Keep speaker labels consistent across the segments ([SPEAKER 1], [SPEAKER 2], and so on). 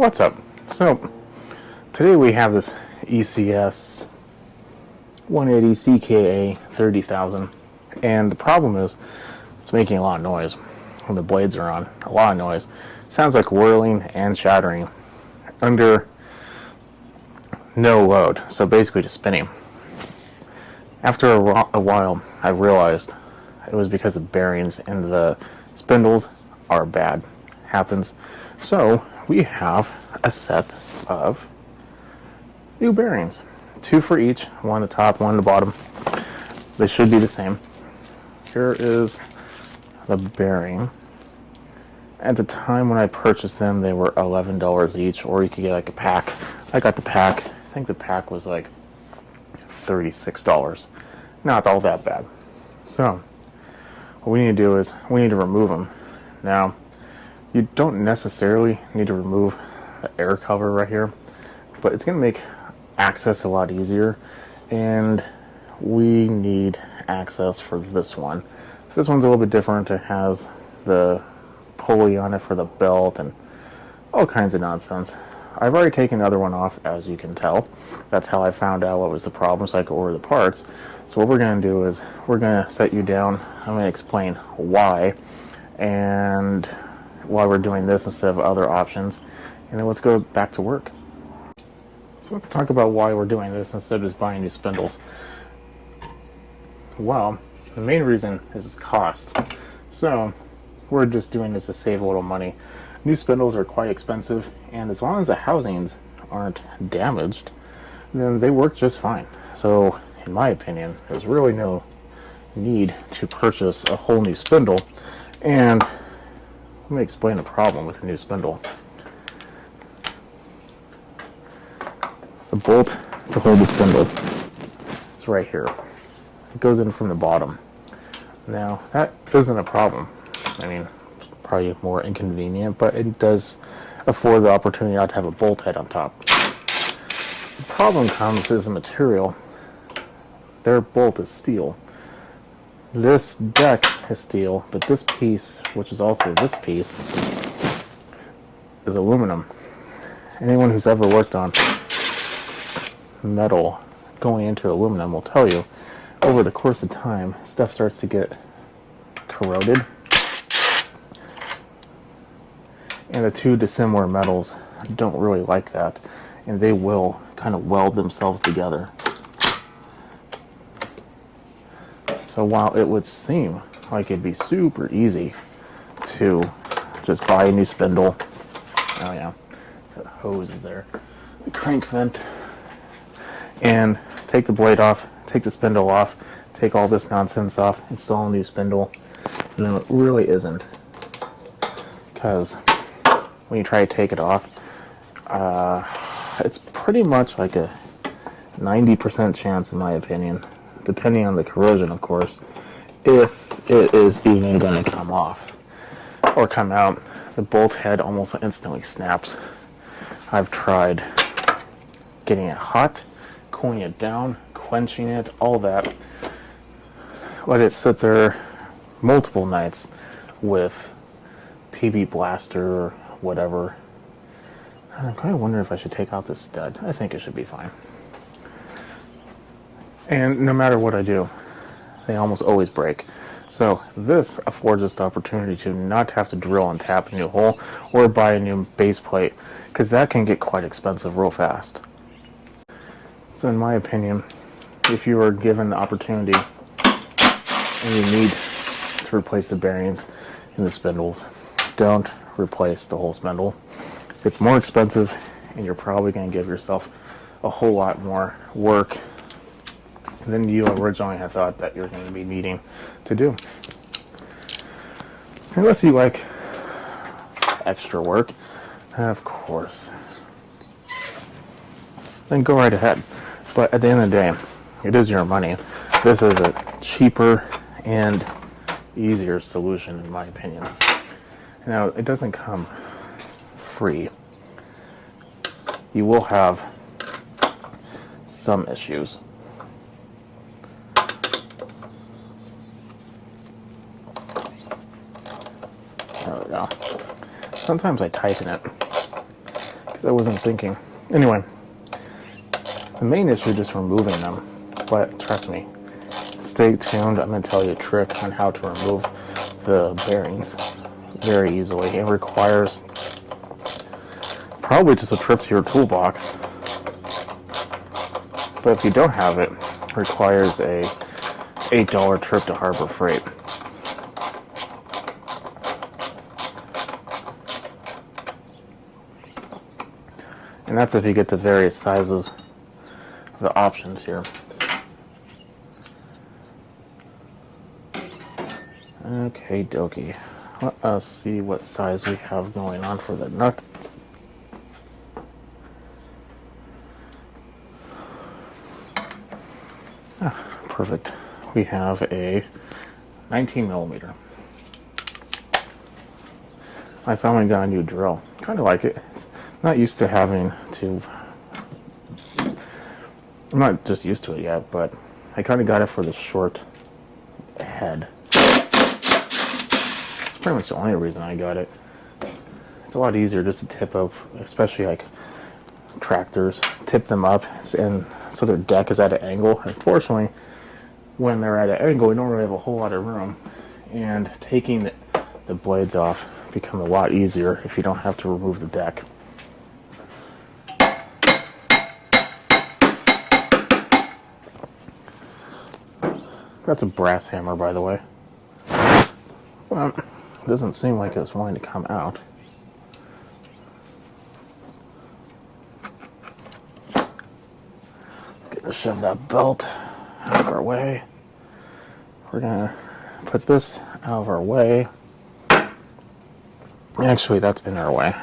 [SPEAKER 1] What's up? So today we have this ECS 180 CKA 30,000, and the problem is it's making a lot of noise when the blades are on. A lot of noise. Sounds like whirling and shattering under no load, so basically just spinning. After a while I realized it was because the bearings in the spindles are bad. Happens. So we have a set of new bearings, 2 for each, one at the top, one at the bottom. They should be the same. Here is the bearing. At the time when I purchased them, they were $11 each, or you could get like a pack. I got the pack. I think the pack was like $36. Not all that bad. So what we need to do is we need to remove them. Now, you don't necessarily need to remove the air cover right here, but it's going to make access a lot easier, and we need access for this one. This one's a little bit different. It has the pulley on it for the belt and all kinds of nonsense. I've already taken the other one off, as you can tell. That's how I found out what was the problem, so I could order the parts. So what we're going to do is we're going to set you down. I'm going to explain why and why we're doing this instead of other options, and then let's go back to work. So let's talk about why we're doing this instead of just buying new spindles. Well, the main reason is cost. So we're just doing this to save a little money. New spindles are quite expensive, and as long as the housings aren't damaged, then they work just fine. So in my opinion, there's really no need to purchase a whole new spindle. And let me explain the problem with a new spindle. The bolt to hold the spindle is right here. It goes in from the bottom. Now, that isn't a problem. I mean, probably more inconvenient, but it does afford the opportunity not to have a bolt head on top. The problem comes is the material. Their bolt is steel. This deck is steel, but this piece, which is also this piece, is aluminum. Anyone who's ever worked on metal going into aluminum will tell you, over the course of time, stuff starts to get corroded. And the two dissimilar metals don't really like that, and they will kind of weld themselves together. So while it would seem like it'd be super easy to just buy a new spindle, oh yeah, the hose is there, the crank vent, and take the blade off, take the spindle off, take all this nonsense off, install a new spindle, no, it really isn't. Because when you try to take it off, it's pretty much like a 90% chance, in my opinion, depending on the corrosion, of course, if it is even going to come off or come out. The bolt head almost instantly snaps. I've tried getting it hot, cooling it down, quenching it, all that. Let it sit there multiple nights with PB Blaster or whatever. I'm kind of wondering if I should take out this stud. I think it should be fine. And no matter what I do, they almost always break. So this affords us the opportunity to not have to drill and tap a new hole or buy a new base plate, because that can get quite expensive real fast. So in my opinion, if you are given the opportunity and you need to replace the bearings in the spindles, don't replace the whole spindle. It's more expensive, and you're probably going to give yourself a whole lot more work than you originally had thought that you're going to be needing to do. Unless you like extra work, of course, then go right ahead. But at the end of the day, it is your money. This is a cheaper and easier solution, in my opinion. Now, it doesn't come free. You will have some issues. There we go. Sometimes I tighten it, because because I wasn't thinking. Anyway, the main issue is just removing them, but trust me, stay tuned. I'm going to tell you a trick on how to remove the bearings very easily. It requires probably just a trip to your toolbox, but if you don't have it, it requires a $8 trip to Harbor Freight. And that's if you get the various sizes of the options here. Okay, dokie. Let us see what size we have going on for the nut. Perfect. We have a 19 millimeter. I finally got a new drill. Kind of like it. Not used to having to. I'm not just used to it yet, but I kind of got it for the short head. It's pretty much the only reason I got it. It's a lot easier just to tip up, especially like tractors, tip them up and so their deck is at an angle. Unfortunately, when they're at an angle, we don't really have a whole lot of room, and taking the blades off become a lot easier if you don't have to remove the deck. That's a brass hammer, by the way. Well, it doesn't seem like it's wanting to come out. Gonna shove that belt out of our way. We're gonna put this out of our way. Actually, that's in our way.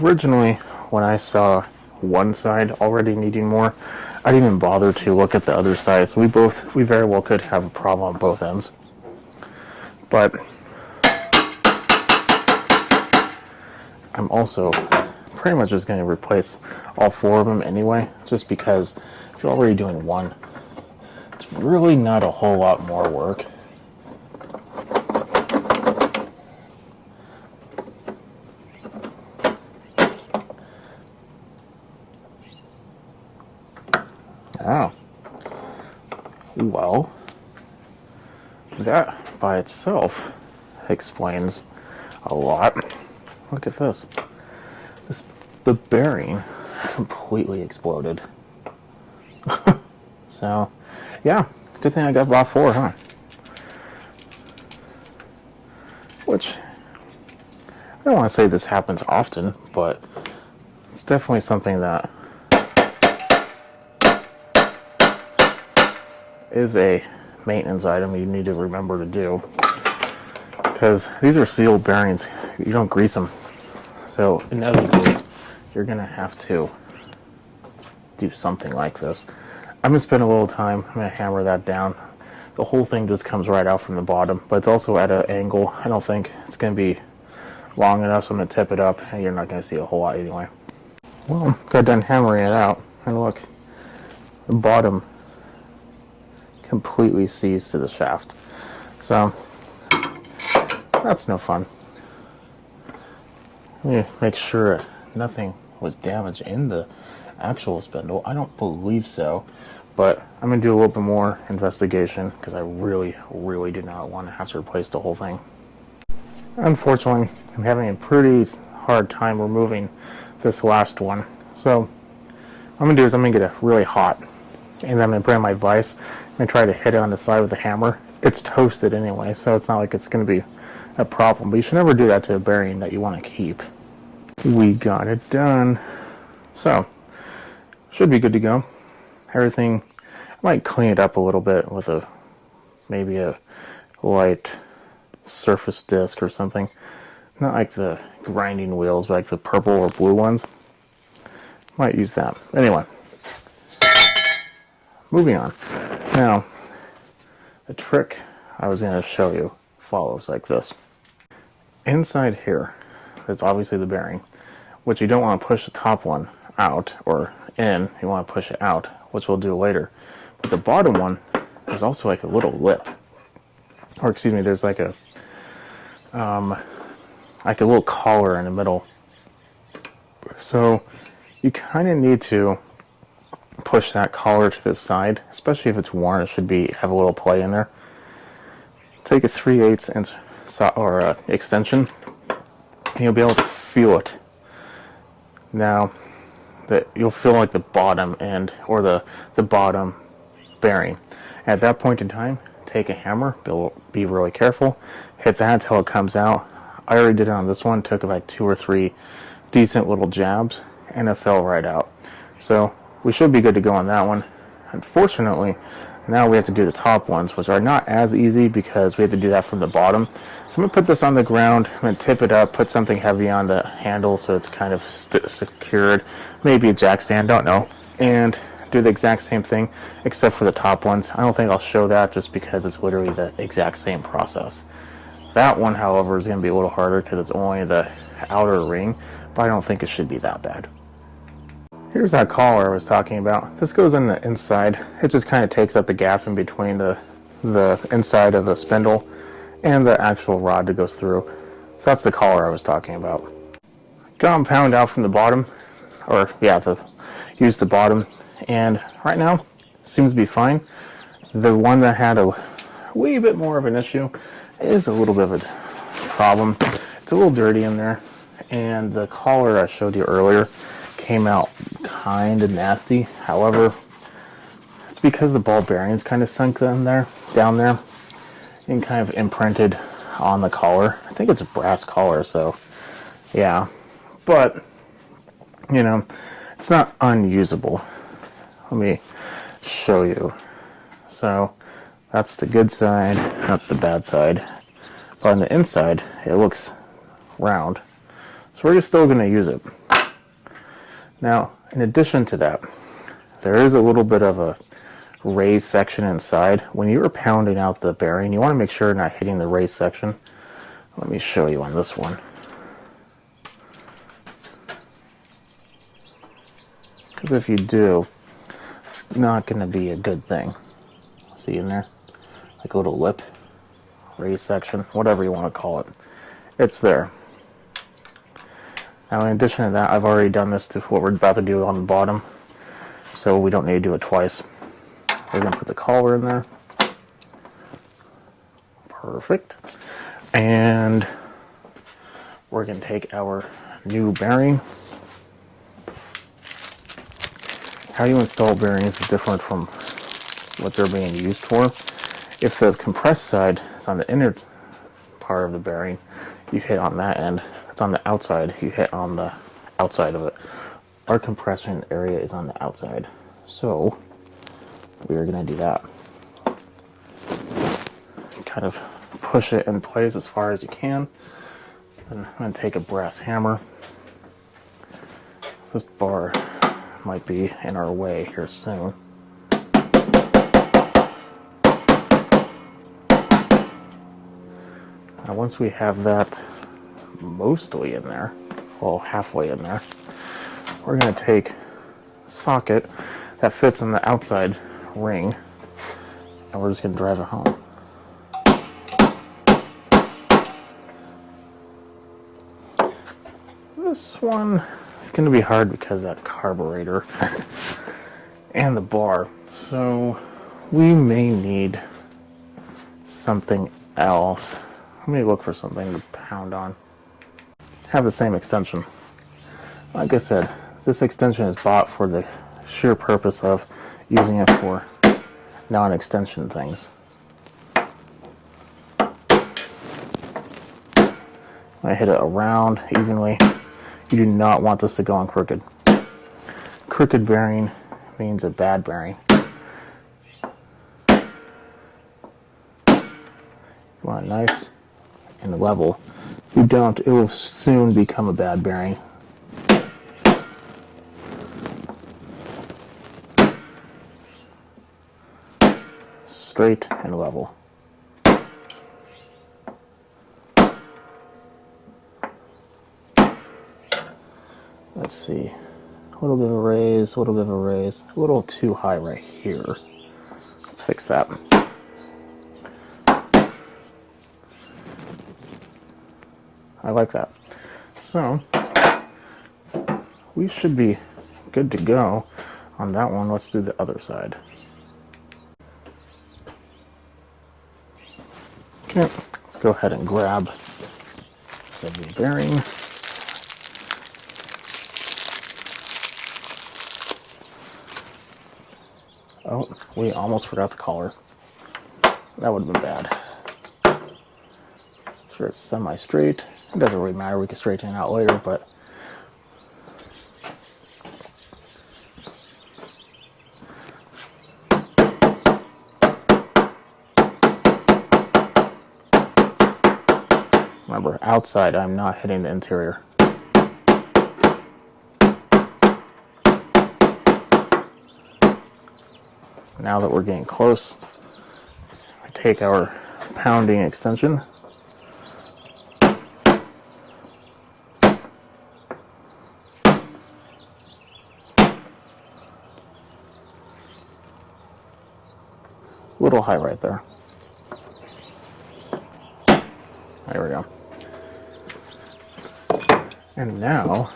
[SPEAKER 1] Originally, when I saw one side already needing more, I didn't even bother to look at the other side. So we very well could have a problem on both ends. But I'm also pretty much just going to replace all four of them anyway, just because if you're already doing one, it's really not a whole lot more work. Oh, well, that by itself explains a lot. Look at this. The bearing completely exploded. So, yeah, good thing I got bought four, huh? Which, I don't want to say this happens often, but it's definitely something that is a maintenance item you need to remember to do, because these are sealed bearings. You don't grease them, so inevitably you're gonna have to do something like this. I'm gonna spend a little time. I'm gonna hammer that down. The whole thing just comes right out from the bottom, but it's also at an angle. I don't think it's gonna be long enough, so I'm gonna tip it up, and you're not gonna see a whole lot anyway. Well, got done hammering it out, and look, the bottom completely seized to the shaft. So that's no fun. Let me make sure nothing was damaged in the actual spindle. I don't believe so, but I'm gonna do a little bit more investigation because I really do not want to have to replace the whole thing. Unfortunately, I'm having a pretty hard time removing this last one. So what I'm gonna do is I'm gonna get it really hot, and then I'm gonna put in my vise and try to hit it on the side with a hammer. It's toasted anyway, so it's not like it's going to be a problem, but you should never do that to a bearing that you want to keep. We got it done. So, should be good to go. Everything, I might clean it up a little bit with maybe a light surface disc or something. Not like the grinding wheels, but like the purple or blue ones. Might use that. Anyway, moving on. Now, the trick I was going to show you follows like this. Inside here is obviously the bearing, which you don't want to push the top one out or in. You want to push it out, which we'll do later. But the bottom one, there's also like a little lip. Or excuse me, there's like a like a little collar in the middle. So you kind of need to push that collar to the side, especially if it's worn. It should have a little play in there. Take a 3/8 inch extension, and you'll be able to feel it. Now, you'll feel like the bottom end or the bottom bearing. At that point in time, take a hammer. Be really careful. Hit that until it comes out. I already did it on this one. Took about 2 or 3 decent little jabs, and it fell right out. So we should be good to go on that one. Unfortunately, now we have to do the top ones, which are not as easy because we have to do that from the bottom. So I'm going to put this on the ground. I'm going to tip it up, put something heavy on the handle so it's kind of secured. Maybe a jack stand, don't know. And do the exact same thing except for the top ones. I don't think I'll show that just because it's literally the exact same process. That one, however, is going to be a little harder because it's only the outer ring, but I don't think it should be that bad. Here's that collar I was talking about. This goes in the inside. It just kind of takes up the gap in between the inside of the spindle and the actual rod that goes through. So that's the collar I was talking about. Got them pounded out from the bottom, or yeah, use the bottom, and right now seems to be fine. The one that had a wee bit more of an issue is a little bit of a problem. It's a little dirty in there, and the collar I showed you earlier came out kind of nasty. However, it's because the ball bearings kind of sunk down there and kind of imprinted on the collar. I think it's a brass collar, so yeah, but you know, it's not unusable. Let me show you. So that's the good side, that's the bad side, but on the inside it looks round, so we're just still going to use it. Now, in addition to that, there is a little bit of a raised section inside. When you are pounding out the bearing, you want to make sure you're not hitting the raised section. Let me show you on this one. Because if you do, it's not going to be a good thing. See in there? Like a little lip, raised section, whatever you want to call it. It's there. Now, in addition to that, I've already done this to what we're about to do on the bottom, so we don't need to do it twice. We're going to put the collar in there. Perfect. And we're going to take our new bearing. How you install bearings is different from what they're being used for. If the compressed side is on the inner part of the bearing, you hit on that end. It's on the outside, you hit on the outside of it. Our compression area is on the outside, so we are going to do that. Kind of push it in place as far as you can. Then I'm going to take a brass hammer. This bar might be in our way here soon. Now once we have that mostly in there, well, halfway in there, we're going to take a socket that fits in the outside ring, and we're just going to drive it home. This one is going to be hard because of that carburetor and the bar, so we may need something else. Let me look for something to pound on. Have the same extension. Like I said, this extension is bought for the sheer purpose of using it for non-extension things. I hit it around evenly. You do not want this to go on crooked. Crooked bearing means a bad bearing. You want it nice and level. If you don't, it will soon become a bad bearing. Straight and level. Let's see. A little bit of a raise, a little bit of a raise. A little too high right here. Let's fix that. I like that. So we should be good to go on that one. Let's do the other side. Okay, let's go ahead and grab the new bearing. Oh, we almost forgot the collar. That would have been bad. Sure, it's semi-straight. It doesn't really matter, we can straighten it out later, but remember, outside I'm not hitting the interior. Now that we're getting close, we take our pounding extension. Little high right there. There we go. And now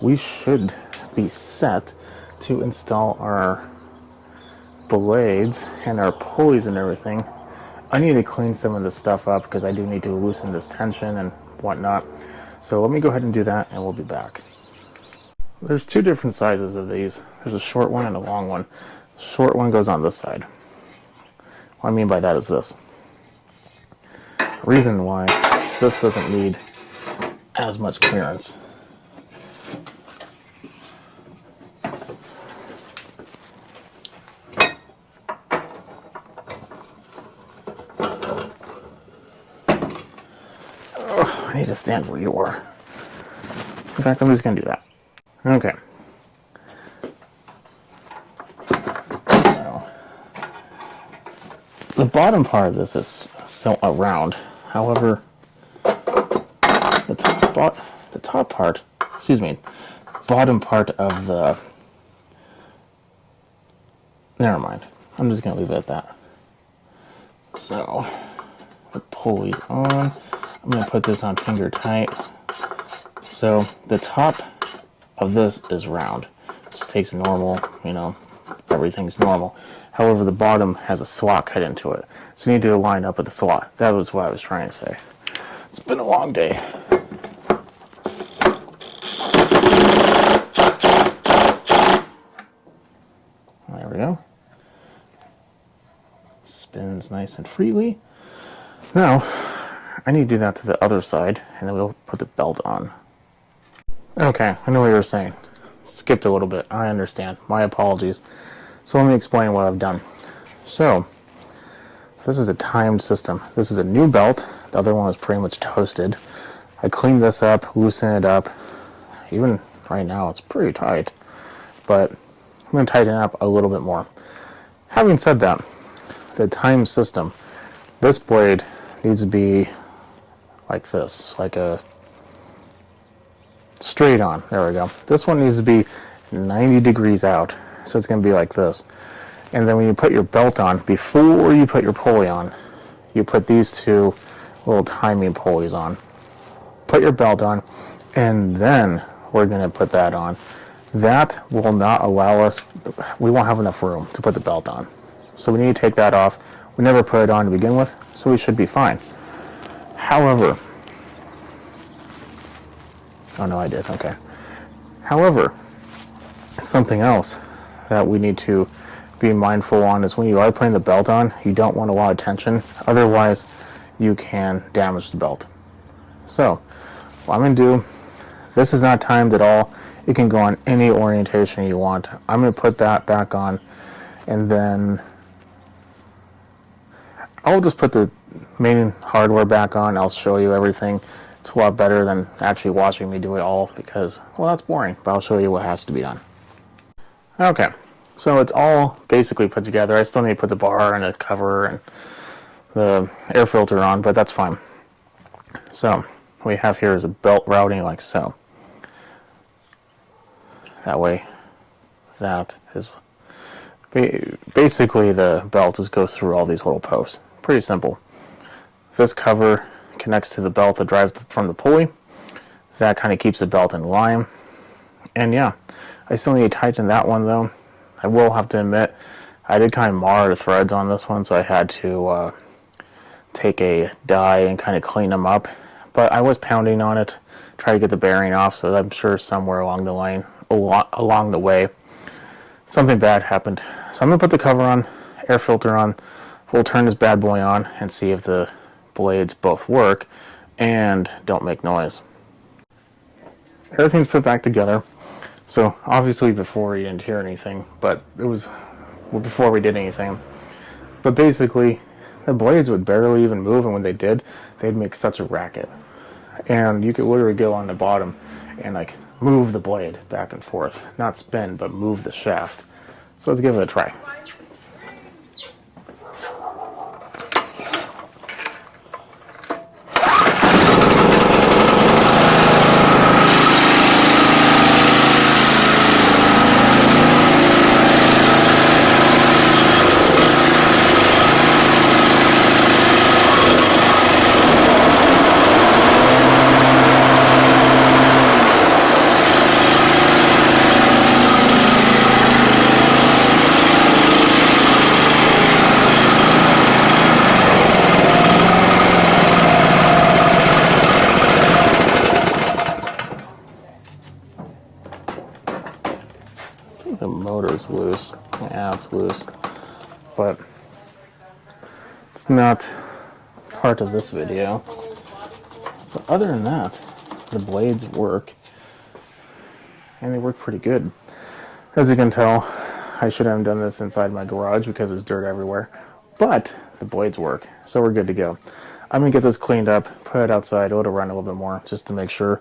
[SPEAKER 1] we should be set to install our blades and our pulleys and everything. I need to clean some of this stuff up because I do need to loosen this tension and whatnot. So let me go ahead and do that and we'll be back. There's two different sizes of these. There's a short one and a long one. The short one goes on this side. What I mean by that is this. The reason why is this doesn't need as much clearance. Oh, I need to stand where you are. In fact, I'm just going to do that. Okay. So, the bottom part of this is somewhat round. However, the top part, bottom part of the, never mind. I'm just going to leave it at that. So, the pulley's on. I'm going to put this on finger tight. So, the top of this is round. Just takes a normal, everything's normal. However, the bottom has a slot cut into it. So you need to line up with the slot. That was what I was trying to say. It's been a long day. There we go. Spins nice and freely. Now, I need to do that to the other side, and then we'll put the belt on. Okay, I know what you were saying. Skipped a little bit. I understand. My apologies. So let me explain what I've done. So, this is a timed system. This is a new belt. The other one was pretty much toasted. I cleaned this up, loosened it up. Even right now, it's pretty tight. But I'm going to tighten it up a little bit more. Having said that, the timed system, this blade needs to be like this, like a straight on. There we go. This one needs to be 90 degrees out, so it's going to be like this. And then when you put your belt on, before you put your pulley on, you put these two little timing pulleys on. Put your belt on, and then we're going to put that on. That will not allow us, we won't have enough room to put the belt on. So we need to take that off. We never put it on to begin with, so we should be fine. However, oh no, I did, okay. However, something else that we need to be mindful on is when you are putting the belt on, you don't want a lot of tension, otherwise you can damage the belt. So, what I'm going to do, this is not timed at all. It can go on any orientation you want. I'm going to put that back on, and then I'll just put the main hardware back on. I'll show you everything. It's a lot better than actually watching me do it all because, well, that's boring, but I'll show you what has to be done. Okay, so it's all basically put together. I still need to put the bar and the cover and the air filter on, but that's fine. So, what we have here is a belt routing like so. That way, that is basically the belt just goes through all these little posts. Pretty simple. This cover connects to the belt that drives from the pulley. That kind of keeps the belt in line. And yeah, I still need to tighten that one though. I will have to admit, I did kind of mar the threads on this one, so I had to take a die and kind of clean them up. But I was pounding on it, try to get the bearing off, so I'm sure somewhere along the line, along the way, something bad happened. So I'm going to put the cover on, air filter on, we'll turn this bad boy on and see if the blades both work and don't make noise. Everything's put back together. So obviously before you didn't hear anything, but it was before we did anything. But basically the blades would barely even move, and when they did, they'd make such a racket. And you could literally go on the bottom and like move the blade back and forth. Not spin, but move the shaft. So let's give it a try. The motor's loose. Yeah, it's loose. But it's not part of this video. But other than that, the blades work. And they work pretty good. As you can tell, I should have done this inside my garage because there's dirt everywhere. But the blades work, so we're good to go. I'm going to get this cleaned up, put it outside, let it run a little bit more just to make sure.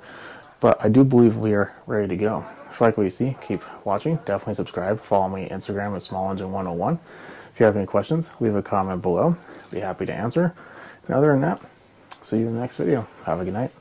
[SPEAKER 1] But I do believe we are ready to go. If you like what you see, keep watching. Definitely subscribe. Follow me on Instagram at SmallEngine101. If you have any questions, leave a comment below. I'd be happy to answer. And other than that, see you in the next video. Have a good night.